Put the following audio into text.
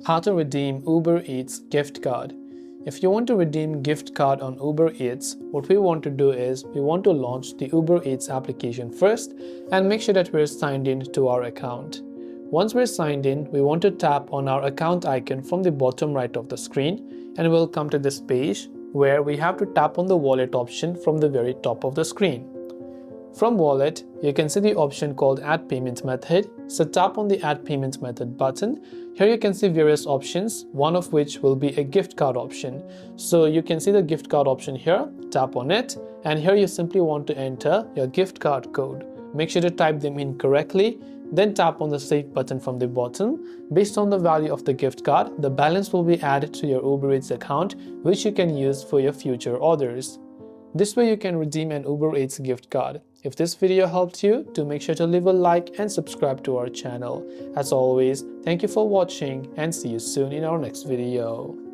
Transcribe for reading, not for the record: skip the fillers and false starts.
How to redeem Uber Eats gift card. If you want to redeem gift card on Uber Eats, what we want to do is we want to launch the Uber Eats application first and make sure that we're signed in to our account. Once we're signed in, we want to tap on our account icon from the bottom right of the screen and we'll come to this page where we have to tap on the wallet option from the very top of the screen. From wallet, you can see the option called add payment method, so tap on the add payment method button. Here you can see various options, one of which will be a gift card option. So you can see the gift card option here, tap on it, and here you simply want to enter your gift card code. Make sure to type them in correctly, then tap on the save button from the bottom. Based on the value of the gift card, the balance will be added to your Uber Eats account, which you can use for your future orders. This way you can redeem an Uber Eats gift card. If this video helped you, do make sure to leave a like and subscribe to our channel. As always, thank you for watching and see you soon in our next video.